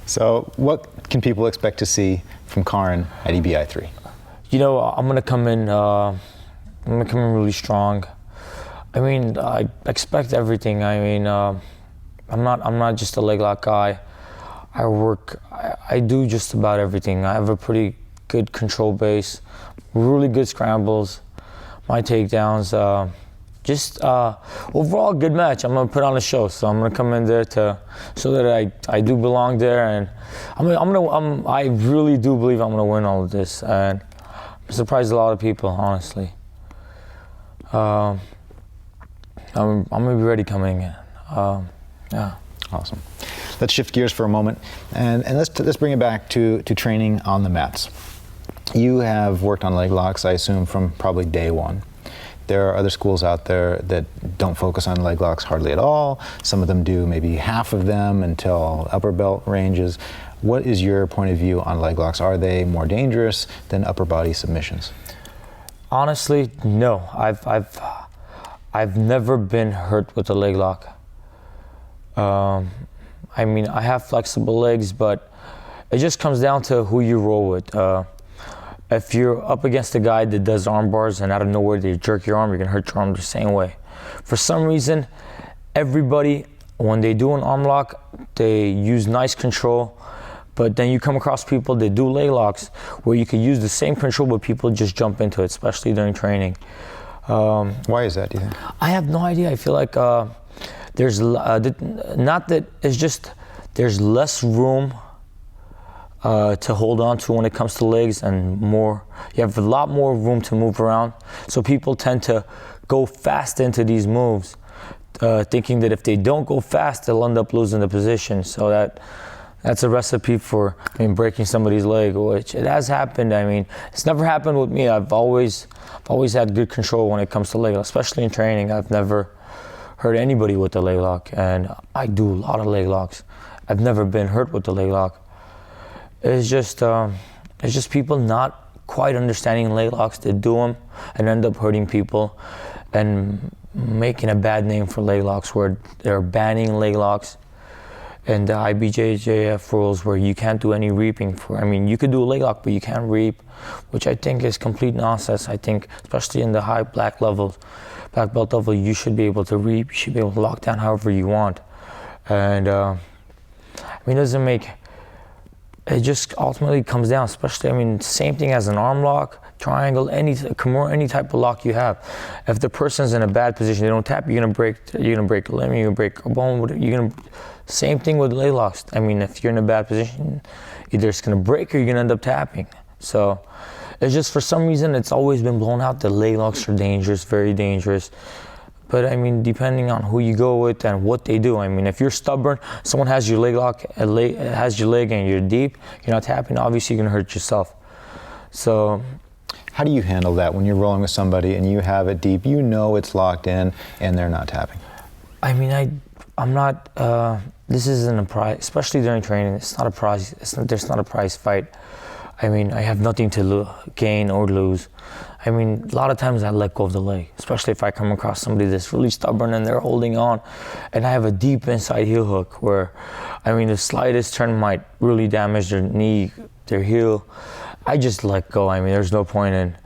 So what can people expect to see from Karan at EBI 3? You know, I'm gonna come in really strong. I mean, I expect everything. I mean, I'm not just a leg lock guy. I do just about everything. I have a pretty good control base, really good scrambles, my takedowns. Just overall good match. I'm gonna put on a show, so I'm gonna come in there to show that I do belong there, and I really do believe I'm gonna win all of this, and I'm surprised a lot of people, honestly. I'm gonna be ready coming in. Yeah. Awesome. Let's shift gears for a moment, and let's bring it back to training on the mats. You have worked on leg locks, I assume, from probably day one. There are other schools out there that don't focus on leg locks hardly at all. Some of them do maybe half of them until upper belt ranges. What is your point of view on leg locks? Are they more dangerous than upper body submissions? Honestly, no. I've never been hurt with a leg lock. I mean, I have flexible legs, but it just comes down to who you roll with. If you're up against a guy that does arm bars and out of nowhere they jerk your arm, you're gonna hurt your arm the same way. For some reason, everybody, when they do an arm lock, they use nice control, but then you come across people that do leg locks where you could use the same control, but people just jump into it, especially during training. Why is that, do you think? I have no idea. I feel like there's, not that, it's just, there's less room to hold on to when it comes to legs, and you have a lot more room to move around. So people tend to go fast into these moves, thinking that if they don't go fast, they'll end up losing the position. So that's a recipe for, breaking somebody's leg, which it has happened. I mean, it's never happened with me. I've always had good control when it comes to leg, especially in training. I've never hurt anybody with the leg lock, and I do a lot of leg locks. I've never been hurt with the leg lock. It's just people not quite understanding leg locks that do them and end up hurting people and making a bad name for leg locks, where they're banning leg locks and the IBJJF rules where you can't do any reaping you could do a leg lock, but you can't reap, which I think is complete nonsense. I think, especially in the high black belt level, you should be able to reap, you should be able to lock down however you want. And it just ultimately comes down, especially, same thing as an arm lock, triangle, any type of lock you have. If the person's in a bad position, they don't tap, you're gonna break a limb, you're gonna break a bone, same thing with leg locks. If you're in a bad position, either it's gonna break or you're gonna end up tapping. So it's just, for some reason, it's always been blown out that leg locks are dangerous, very dangerous. But depending on who you go with and what they do. If you're stubborn, someone has your leg lock, has your leg, and you're deep, you're not tapping, obviously you're gonna hurt yourself. So, how do you handle that when you're rolling with somebody and you have it deep, you know it's locked in, and they're not tapping? I'm not. This isn't a prize, especially during training. It's not a prize. There's not a prize fight. I have nothing to gain or lose. A lot of times I let go of the leg, especially if I come across somebody that's really stubborn and they're holding on, and I have a deep inside heel hook where, the slightest turn might really damage their knee, their heel. I just let go. There's no point in,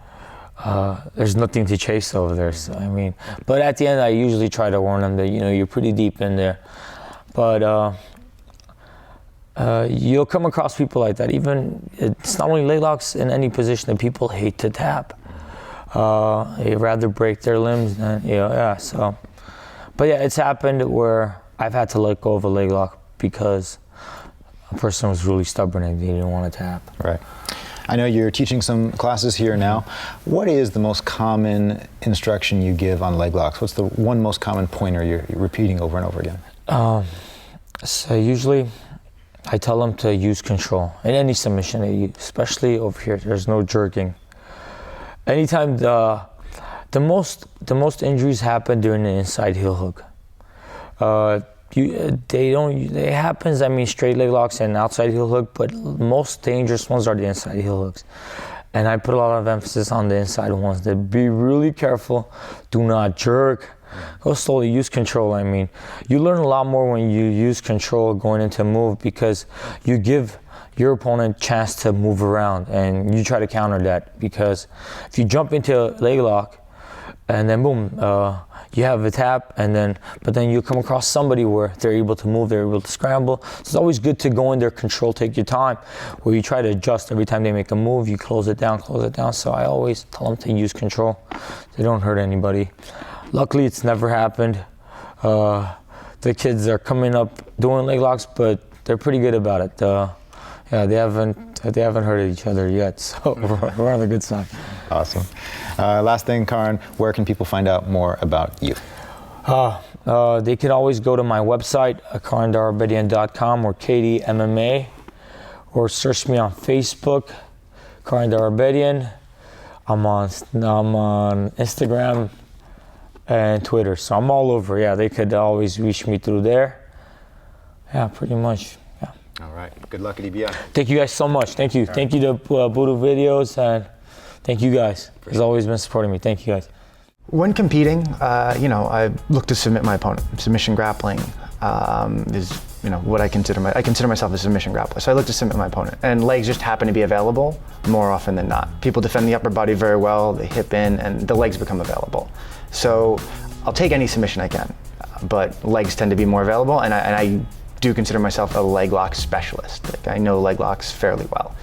there's nothing to chase over there. So, but at the end, I usually try to warn them that, you're pretty deep in there. But you'll come across people like that. It's not only leg locks, in any position that people hate to tap. They'd rather break their limbs than, so. But yeah, it's happened where I've had to let go of a leg lock because a person was really stubborn and they didn't want to tap. Right. I know you're teaching some classes here now. What is the most common instruction you give on leg locks? What's the one most common pointer you're repeating over and over again? So usually I tell them to use control in any submission they use, especially over here. There's no jerking. Anytime the most injuries happen during the inside heel hook. It happens, straight leg locks and outside heel hook, but most dangerous ones are the inside heel hooks. And I put a lot of emphasis on the inside ones. To be really careful, do not jerk. Go slowly, use control. I mean, you learn a lot more when you use control going into a move, because you give your opponent a chance to move around and you try to counter that. Because if you jump into a leg lock and then boom, you have a tap, but then you come across somebody where they're able to move, they're able to scramble. So it's always good to go in there, control, take your time, where you try to adjust every time they make a move, you close it down. So I always tell them to use control. They don't hurt anybody. Luckily, it's never happened. The kids are coming up doing leg locks, but they're pretty good about it. Yeah, they haven't hurt each other yet, so we're on the good side. Awesome. Last thing, Karan, where can people find out more about you? They can always go to my website, Darabedyan.com, or KD MMA, or search me on Facebook, Karan Darabedyan. I'm on Instagram and Twitter, so I'm all over. Yeah, they could always reach me through there. Yeah, pretty much. Yeah. All right. Good luck at EBI. Thank you guys so much. Thank you. Thank you to Budo Videos, and thank you guys. It's always been supporting me. Thank you guys. When competing, I look to submit my opponent. Submission grappling is, what I consider myself a submission grappler. So I look to submit my opponent, and legs just happen to be available more often than not. People defend the upper body very well, they hip in, and the legs become available. So I'll take any submission I can, but legs tend to be more available, and I do consider myself a leg lock specialist. Like, I know leg locks fairly well.